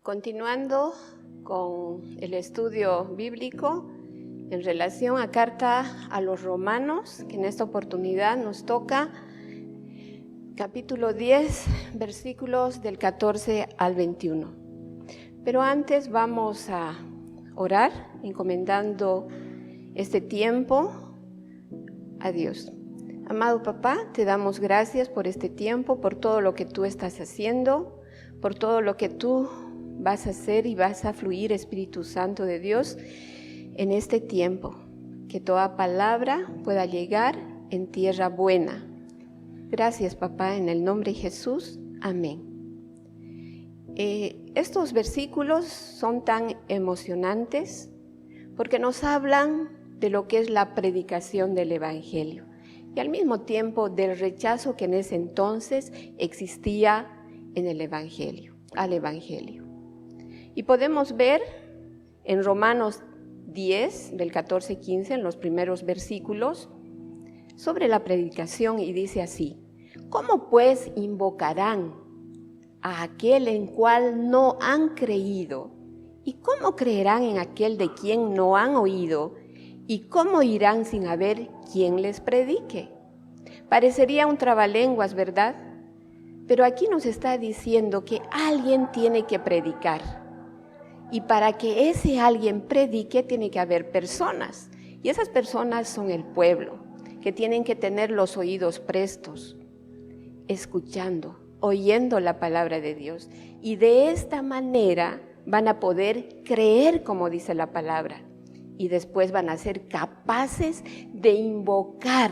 Continuando con el estudio bíblico en relación a carta a los Romanos, que en esta oportunidad nos toca capítulo 10, versículos del 14 al 21. Pero antes vamos a orar, encomendando este tiempo a Dios. Amado Papá, te damos gracias por este tiempo, por todo lo que tú estás haciendo, por todo lo que tú vas a hacer y vas a fluir, Espíritu Santo de Dios, en este tiempo. Que toda palabra pueda llegar en tierra buena. Gracias, Papá, en el nombre de Jesús. Amén. Estos versículos son tan emocionantes porque nos hablan de lo que es la predicación del Evangelio y al mismo tiempo del rechazo que en ese entonces existía en el Evangelio, al Evangelio. Y podemos ver en Romanos 10, del 14-15, en los primeros versículos, sobre la predicación, y dice así: ¿cómo pues invocarán a aquel en cual no han creído? ¿Y cómo creerán en aquel de quien no han oído? ¿Y cómo irán sin haber quien les predique? Parecería un trabalenguas, ¿verdad? Pero aquí nos está diciendo que alguien tiene que predicar. Y para que ese alguien predique tiene que haber personas. Y esas personas son el pueblo, que tienen que tener los oídos prestos, escuchando, oyendo la palabra de Dios. Y de esta manera van a poder creer como dice la palabra. Y después van a ser capaces de invocar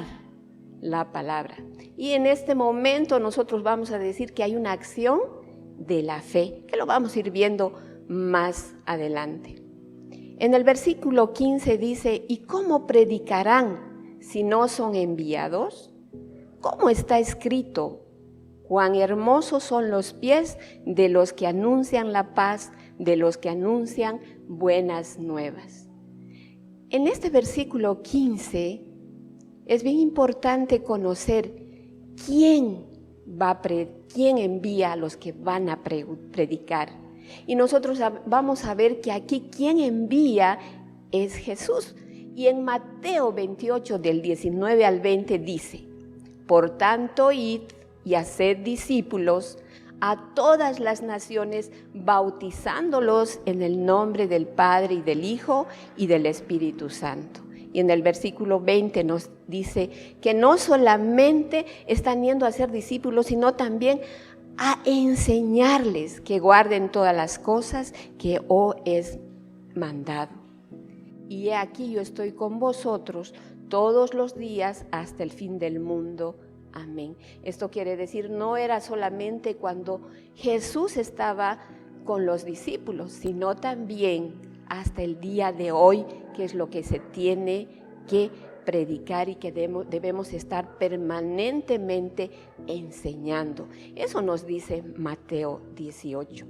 la palabra. Y en este momento nosotros vamos a decir que hay una acción de la fe, que lo vamos a ir viendo más adelante. En el versículo 15 dice: ¿y cómo predicarán si no son enviados? ¿Cómo está escrito? Cuán hermosos son los pies de los que anuncian la paz, de los que anuncian buenas nuevas. En este versículo 15 es bien importante conocer quién envía a los que van a predicar. Y nosotros vamos a ver que aquí quien envía es Jesús. Y en Mateo 28, del 19 al 20 dice: por tanto, id y haced discípulos a todas las naciones, bautizándolos en el nombre del Padre y del Hijo y del Espíritu Santo. Y en el versículo 20 nos dice que no solamente están yendo a ser discípulos, sino también a enseñarles que guarden todas las cosas que os he mandado. Y he aquí yo estoy con vosotros todos los días hasta el fin del mundo. Amén. Esto quiere decir, no era solamente cuando Jesús estaba con los discípulos, sino también hasta el día de hoy, que es lo que se tiene que predicar y que debemos estar permanentemente enseñando. Eso nos dice Mateo 18.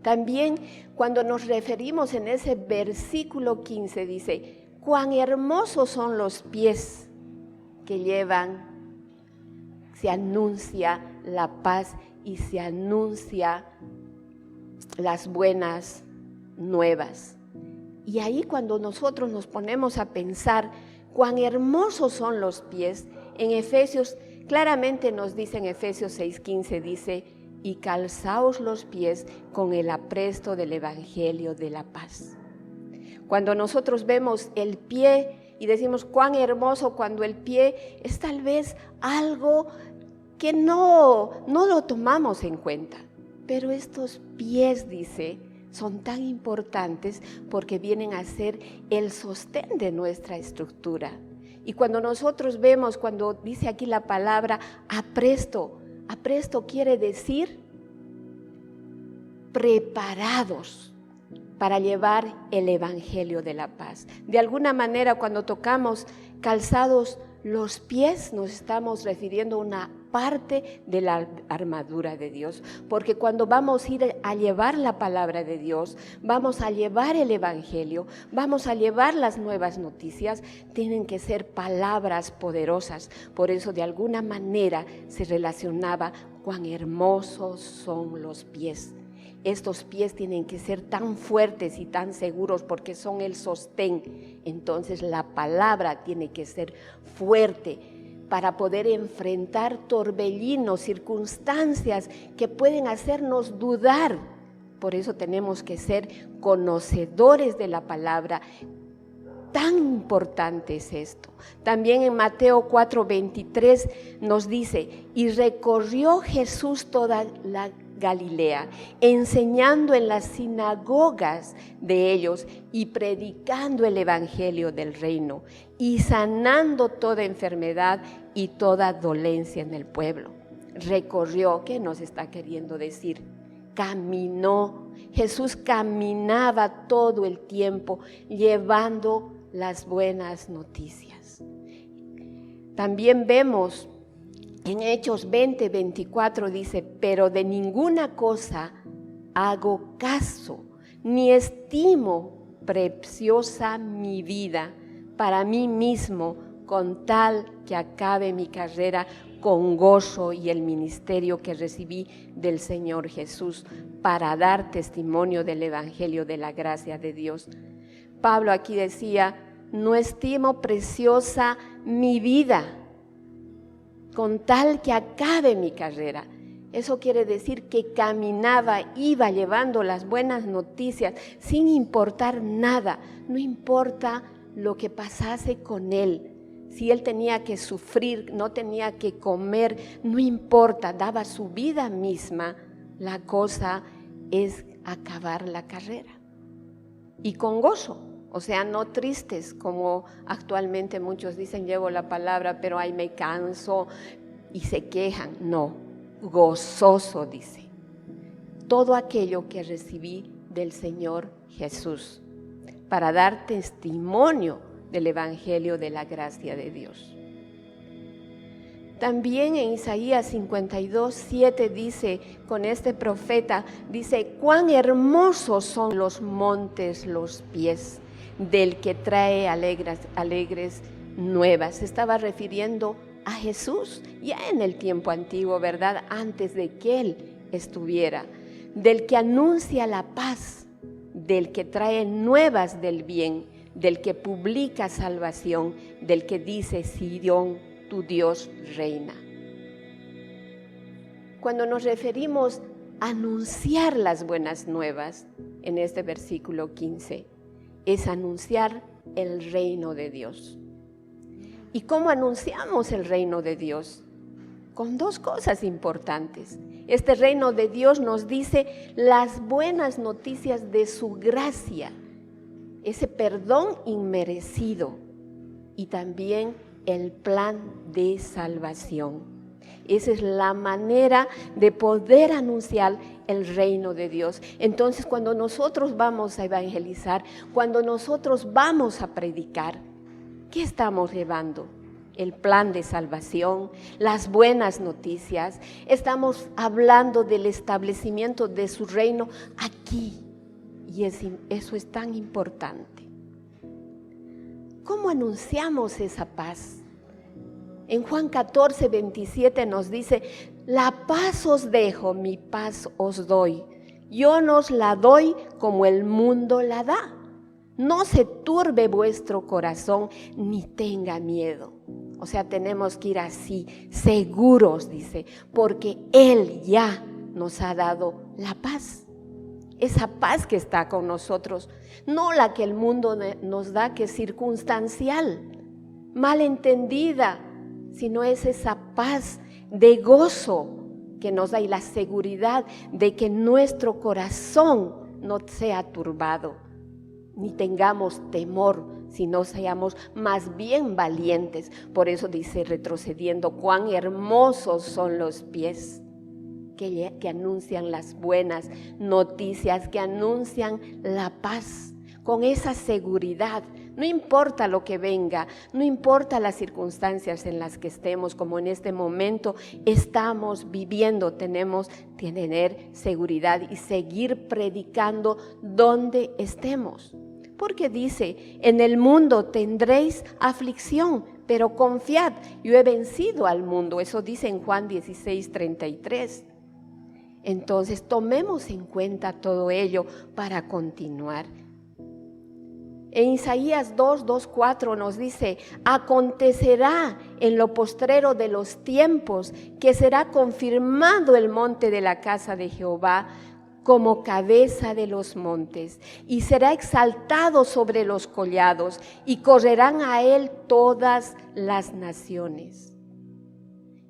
También cuando nos referimos en ese versículo 15 dice: cuán hermosos son los pies que llevan, se anuncia la paz y se anuncia las buenas nuevas. Y ahí cuando nosotros nos ponemos a pensar cuán hermosos son los pies, en Efesios claramente nos dice, en Efesios 6:15 dice: y calzaos los pies con el apresto del evangelio de la paz. Cuando nosotros vemos el pie y decimos cuán hermoso, cuando el pie es tal vez algo que no lo tomamos en cuenta, pero estos pies, dice, son tan importantes porque vienen a ser el sostén de nuestra estructura. Y cuando nosotros vemos, cuando dice aquí la palabra apresto quiere decir preparados para llevar el evangelio de la paz. De alguna manera, cuando tocamos calzados Los pies nos estamos refiriendo a una parte de la armadura de Dios, porque cuando vamos a ir a llevar la palabra de Dios, vamos a llevar el evangelio, vamos a llevar las nuevas noticias, tienen que ser palabras poderosas. Por eso de alguna manera se relacionaba cuán hermosos son los pies. Estos pies tienen que ser tan fuertes y tan seguros porque son el sostén. Entonces la palabra tiene que ser fuerte para poder enfrentar torbellinos, circunstancias que pueden hacernos dudar. Por eso tenemos que ser conocedores de la palabra. Tan importante es esto. También en Mateo 4:23 nos dice, y recorrió Jesús toda la Galilea, enseñando en las sinagogas de ellos y predicando el evangelio del reino y sanando toda enfermedad y toda dolencia en el pueblo. Recorrió, ¿qué nos está queriendo decir? Caminó. Jesús caminaba todo el tiempo llevando las buenas noticias. También vemos en Hechos 20:24 dice, pero de ninguna cosa hago caso, ni estimo preciosa mi vida para mí mismo, con tal que acabe mi carrera con gozo y el ministerio que recibí del Señor Jesús para dar testimonio del evangelio de la gracia de Dios. Pablo aquí decía, no estimo preciosa mi vida, con tal que acabe mi carrera. Eso quiere decir que caminaba, iba llevando las buenas noticias sin importar nada, no importa lo que pasase con él. Si él tenía que sufrir, no tenía que comer, no importa, daba su vida misma. La cosa es acabar la carrera. Y con gozo. O sea, no tristes, como actualmente muchos dicen, llevo la palabra, pero ahí me canso y se quejan. No, gozoso dice. Todo aquello que recibí del Señor Jesús, para dar testimonio del evangelio de la gracia de Dios. También en Isaías 52:7 dice, con este profeta, dice, cuán hermosos son los montes, los pies del que trae alegres nuevas. Se estaba refiriendo a Jesús ya en el tiempo antiguo, ¿verdad? Antes de que Él estuviera. Del que anuncia la paz, del que trae nuevas del bien, del que publica salvación, del que dice, Sión, tu Dios reina. Cuando nos referimos a anunciar las buenas nuevas, en este versículo 15, es anunciar el reino de Dios. ¿Y cómo anunciamos el reino de Dios? Con dos cosas importantes. Este reino de Dios nos dice las buenas noticias de su gracia, ese perdón inmerecido y también el plan de salvación. Esa es la manera de poder anunciar el reino de Dios. Entonces, cuando nosotros vamos a evangelizar, cuando nosotros vamos a predicar, ¿qué estamos llevando? El plan de salvación, las buenas noticias. Estamos hablando del establecimiento de su reino aquí. Y eso es tan importante. ¿Cómo anunciamos esa paz? En Juan 14:27 nos dice, la paz os dejo, mi paz os doy. Yo no os la doy como el mundo la da. No se turbe vuestro corazón ni tenga miedo. O sea, tenemos que ir así, seguros, dice, porque Él ya nos ha dado la paz. Esa paz que está con nosotros, no la que el mundo nos da, que es circunstancial, malentendida, sino es esa paz de gozo que nos da y la seguridad de que nuestro corazón no sea turbado, ni tengamos temor, sino seamos más bien valientes. Por eso dice, retrocediendo, cuán hermosos son los pies que anuncian las buenas noticias, que anuncian la paz, con esa seguridad No importa lo que venga, no importa las circunstancias en las que estemos, como en este momento estamos viviendo, tenemos que tener seguridad y seguir predicando donde estemos. Porque dice, en el mundo tendréis aflicción, pero confiad, yo he vencido al mundo. Eso dice en Juan 16:33. Entonces tomemos en cuenta todo ello para continuar. En Isaías 2:4 nos dice, acontecerá en lo postrero de los tiempos que será confirmado el monte de la casa de Jehová como cabeza de los montes, y será exaltado sobre los collados, y correrán a él todas las naciones.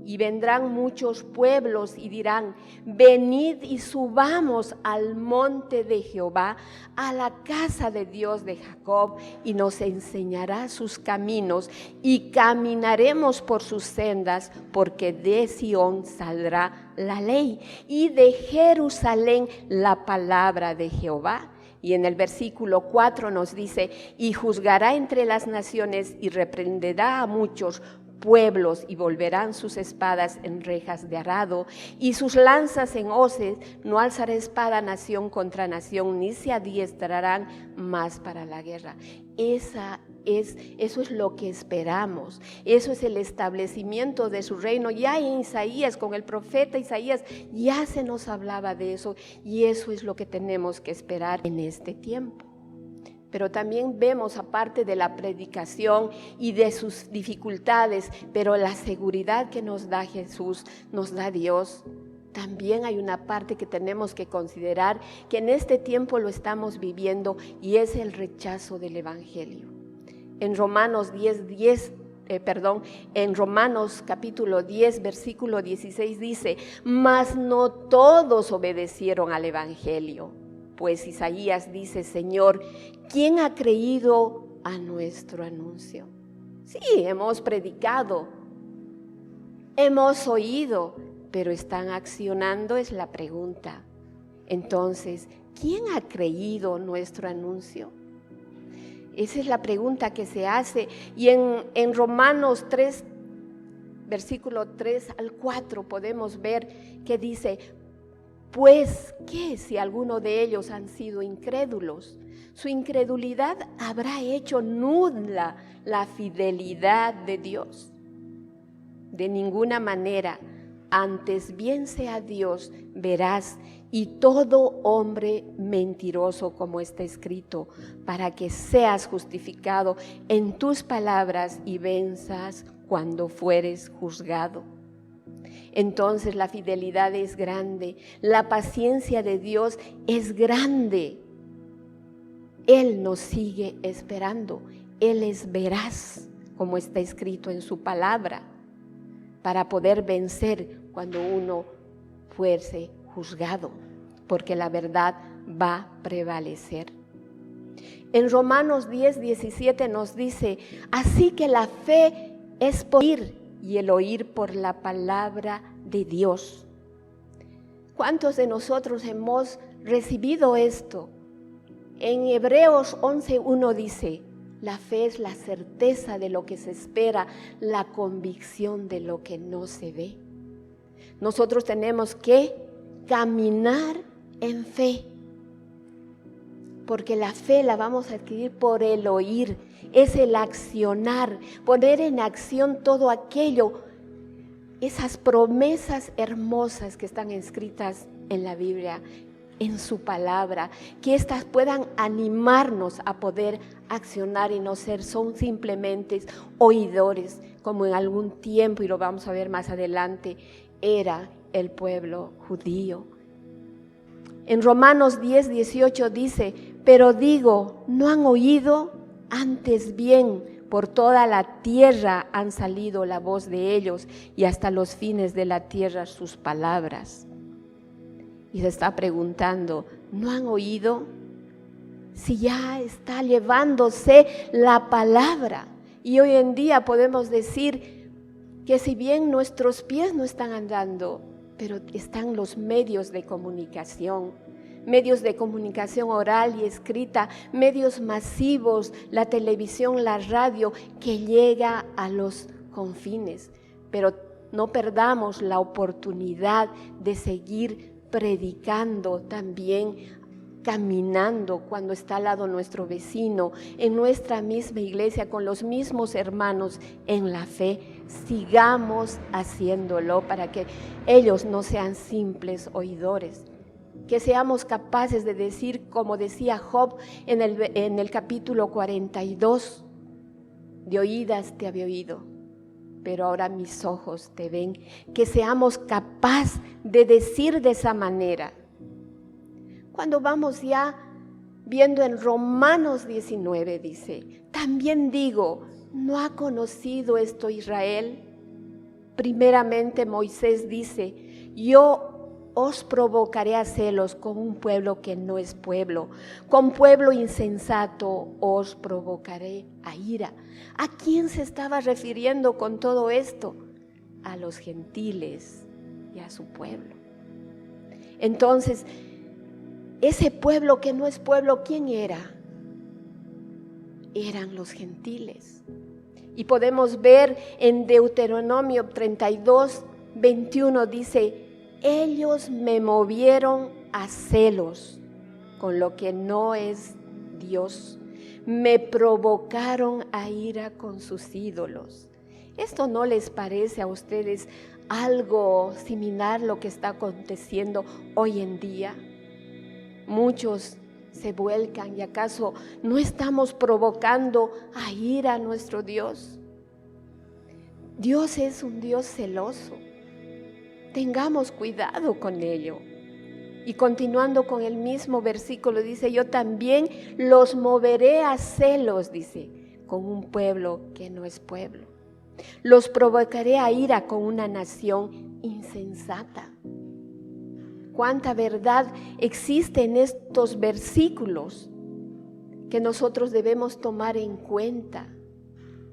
Y vendrán muchos pueblos y dirán, venid y subamos al monte de Jehová, a la casa de Dios de Jacob, y nos enseñará sus caminos, y caminaremos por sus sendas, porque de Sión saldrá la ley, y de Jerusalén la palabra de Jehová. Y en el versículo 4 nos dice, y juzgará entre las naciones, y reprenderá a muchos pueblos, y volverán sus espadas en rejas de arado y sus lanzas en hoces. No alzará espada nación contra nación, ni se adiestrarán más para la guerra. Eso es lo que esperamos. Eso es el establecimiento de su reino. Ya en Isaías, con el profeta Isaías, ya se nos hablaba de eso, y eso es lo que tenemos que esperar en este tiempo. Pero también vemos, aparte de la predicación y de sus dificultades, pero la seguridad que nos da Jesús, nos da Dios, también hay una parte que tenemos que considerar, que en este tiempo lo estamos viviendo, y es el rechazo del Evangelio. En Romanos en Romanos capítulo 10, versículo 16 dice, mas no todos obedecieron al Evangelio. Pues Isaías dice, Señor, ¿quién ha creído a nuestro anuncio? Sí, hemos predicado, hemos oído, pero ¿están accionando? Es la pregunta. Entonces, ¿quién ha creído nuestro anuncio? Esa es la pregunta que se hace. Y en Romanos 3, versículo 3 al 4, podemos ver que dice, pues, ¿qué si alguno de ellos han sido incrédulos? Su incredulidad habrá hecho nula la fidelidad de Dios. De ninguna manera, antes bien sea Dios veraz y todo hombre mentiroso, como está escrito, para que seas justificado en tus palabras y venzas cuando fueres juzgado. Entonces la fidelidad es grande, la paciencia de Dios es grande. Él nos sigue esperando, Él es veraz, como está escrito en su palabra, para poder vencer cuando uno fuese juzgado, porque la verdad va a prevalecer. En Romanos 10:17 nos dice, así que la fe es por oír, y el oír por la palabra de Dios. ¿Cuántos de nosotros hemos recibido esto? En Hebreos 11:1 dice, la fe es la certeza de lo que se espera, la convicción de lo que no se ve. Nosotros tenemos que caminar en fe, porque la fe la vamos a adquirir por el oír, es el accionar, poner en acción todo aquello, esas promesas hermosas que están escritas en la Biblia, en su palabra, que éstas puedan animarnos a poder accionar y no ser simplemente oidores, como en algún tiempo, y lo vamos a ver más adelante, era el pueblo judío. En Romanos 10:18 dice, pero digo, ¿no han oído? Antes bien, por toda la tierra han salido la voz de ellos, y hasta los fines de la tierra sus palabras. Y se está preguntando, ¿no han oído? Si ya está llevándose la palabra. Y hoy en día podemos decir que si bien nuestros pies no están andando, pero están los medios de comunicación. medios de comunicación oral y escrita, medios masivos, la televisión, la radio, que llega a los confines. Pero no perdamos la oportunidad de seguir predicando también, caminando cuando está al lado nuestro vecino, en nuestra misma iglesia, con los mismos hermanos en la fe. Sigamos haciéndolo para que ellos no sean simples oidores. Que seamos capaces de decir, como decía Job en el capítulo 42, de oídas te había oído, pero ahora mis ojos te ven. Que seamos capaces de decir de esa manera. Cuando vamos ya viendo en Romanos 19, dice, también digo, ¿no ha conocido esto Israel? Primeramente Moisés dice, yo os provocaré a celos con un pueblo que no es pueblo, con pueblo insensato os provocaré a ira. ¿A quién se estaba refiriendo con todo esto? A los gentiles y a su pueblo. Entonces, ese pueblo que no es pueblo, ¿quién era? Eran los gentiles. Y podemos ver en Deuteronomio 32, 21, dice, ellos me movieron a celos con lo que no es Dios. Me provocaron a ira con sus ídolos. ¿Esto no les parece a ustedes algo similar a lo que está aconteciendo hoy en día? Muchos se vuelcan, ¿y acaso no estamos provocando a ira a nuestro Dios? Dios es un Dios celoso. Tengamos cuidado con ello. Y continuando con el mismo versículo, dice, yo también los moveré a celos, dice, con un pueblo que no es pueblo. Los provocaré a ira con una nación insensata. Cuánta verdad existe en estos versículos que nosotros debemos tomar en cuenta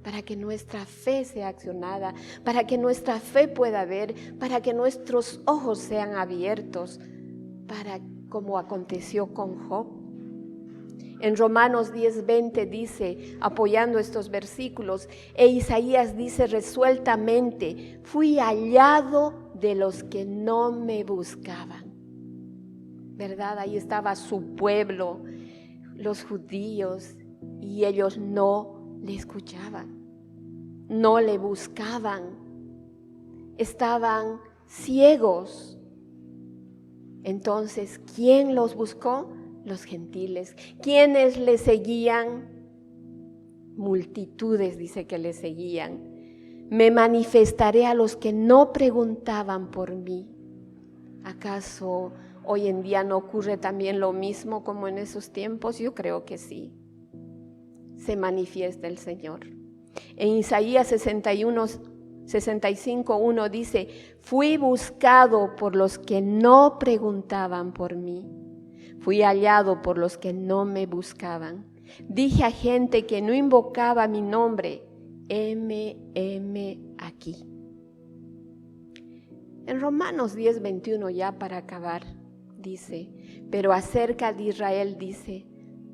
para que nuestra fe sea accionada, para que nuestra fe pueda ver, para que nuestros ojos sean abiertos, para como aconteció con Job. En Romanos 10:20 dice, apoyando estos versículos, e Isaías dice resueltamente, fui hallado de los que no me buscaban. ¿Verdad? Ahí estaba su pueblo, los judíos, y ellos no le escuchaban, no le buscaban, estaban ciegos. Entonces, ¿quién los buscó? Los gentiles. ¿Quiénes le seguían? Multitudes, dice que le seguían. Me manifestaré a los que no preguntaban por mí. ¿Acaso hoy en día no ocurre también lo mismo como en esos tiempos? Yo creo que sí. Se manifiesta el Señor. En Isaías 65:1 dice, fui buscado por los que no preguntaban por mí. Fui hallado por los que no me buscaban. Dije a gente que no invocaba mi nombre, heme aquí. En Romanos 10:21, ya para acabar, dice, pero acerca de Israel dice,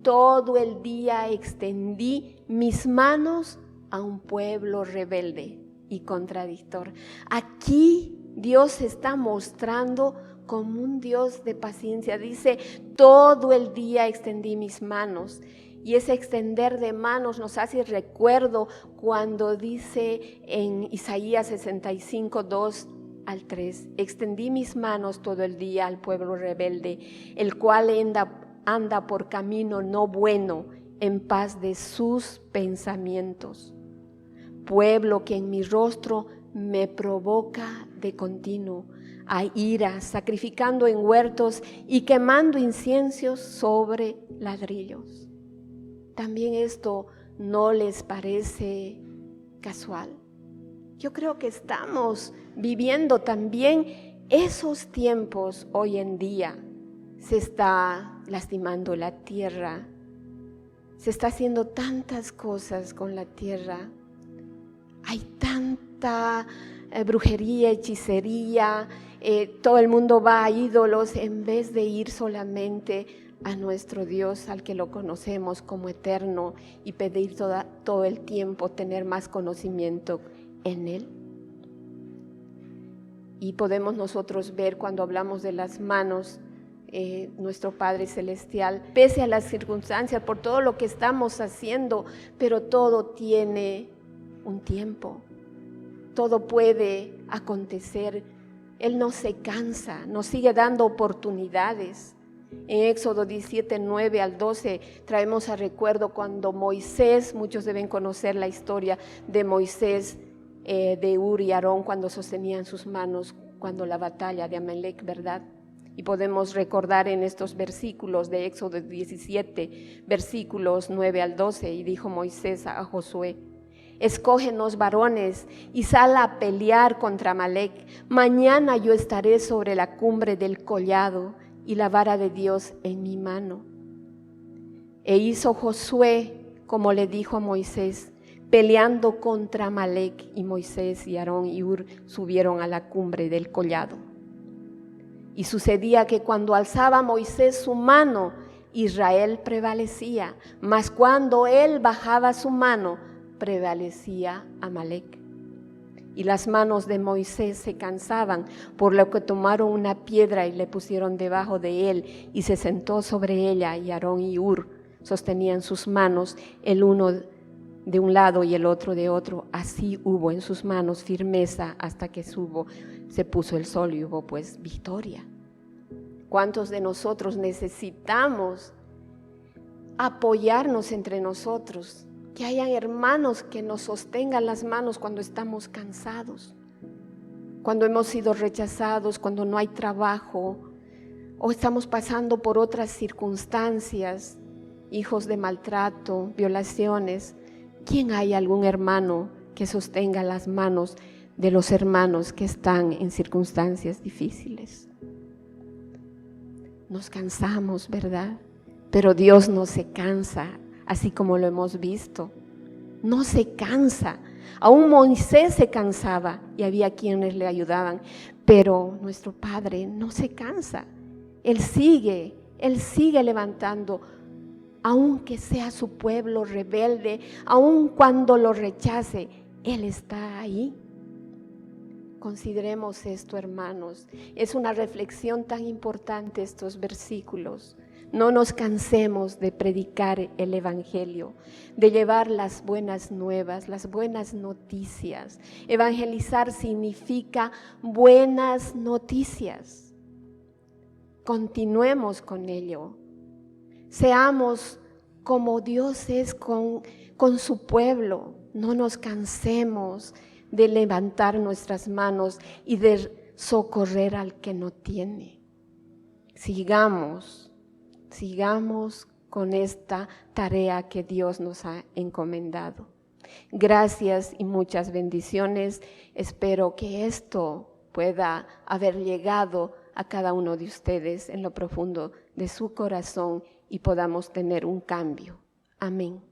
todo el día extendí mis manos a un pueblo rebelde y contradictor. Aquí Dios se está mostrando como un Dios de paciencia. Dice, todo el día extendí mis manos. Y ese extender de manos nos hace recuerdo cuando dice en Isaías 65:2-3, extendí mis manos todo el día al pueblo rebelde, el cual anda por camino no bueno, en paz de sus pensamientos. Pueblo que en mi rostro me provoca de continuo a ira, sacrificando en huertos y quemando inciensos sobre ladrillos. También esto no les parece casual. Yo creo que estamos viviendo también esos tiempos hoy en día. Se está lastimando la tierra, se está haciendo tantas cosas con la tierra, hay tanta brujería, hechicería, todo el mundo va a ídolos en vez de ir solamente a nuestro Dios, al que lo conocemos como eterno, y pedir todo el tiempo tener más conocimiento en Él. Y podemos nosotros ver cuando hablamos de las manos, nuestro Padre Celestial, pese a las circunstancias, por todo lo que estamos haciendo, pero todo tiene un tiempo, todo puede acontecer. Él no se cansa, nos sigue dando oportunidades. En Éxodo 17, 9 al 12 traemos a recuerdo cuando Moisés, muchos deben conocer la historia de Moisés, de Hur y Aarón, cuando sostenían sus manos cuando la batalla de Amalek, ¿verdad? Y podemos recordar en estos versículos de Éxodo 17, versículos 9 al 12, y dijo Moisés a Josué: escógenos varones y sal a pelear contra Amalek. Mañana yo estaré sobre la cumbre del collado y la vara de Dios en mi mano. E hizo Josué como le dijo a Moisés, peleando contra Amalek, y Moisés y Aarón y Hur subieron a la cumbre del collado. Y sucedía que cuando alzaba Moisés su mano, Israel prevalecía, mas cuando él bajaba su mano, prevalecía Amalek. Y las manos de Moisés se cansaban, por lo que tomaron una piedra y le pusieron debajo de él, y se sentó sobre ella, y Aarón y Hur sostenían sus manos, el uno de un lado y el otro de otro. Así hubo en sus manos firmeza hasta que se puso el sol y hubo pues victoria. ¿Cuántos de nosotros necesitamos apoyarnos entre nosotros? Que hayan hermanos que nos sostengan las manos cuando estamos cansados, cuando hemos sido rechazados, cuando no hay trabajo o estamos pasando por otras circunstancias, hijos de maltrato, violaciones. ¿Quién hay algún hermano que sostenga las manos de los hermanos que están en circunstancias difíciles? Nos cansamos, ¿verdad? Pero Dios no se cansa, así como lo hemos visto. No se cansa. Aún Moisés se cansaba y había quienes le ayudaban, pero nuestro Padre no se cansa. Él sigue levantando, aunque sea su pueblo rebelde, aun cuando lo rechace, Él está ahí. Consideremos esto, hermanos. Es una reflexión tan importante estos versículos. No nos cansemos de predicar el Evangelio, de llevar las buenas nuevas, las buenas noticias. Evangelizar significa buenas noticias. Continuemos con ello. Seamos como Dios es con su pueblo. No nos cansemos de levantar nuestras manos y de socorrer al que no tiene. Sigamos con esta tarea que Dios nos ha encomendado. Gracias y muchas bendiciones. Espero que esto pueda haber llegado a cada uno de ustedes en lo profundo de su corazón y podamos tener un cambio. Amén.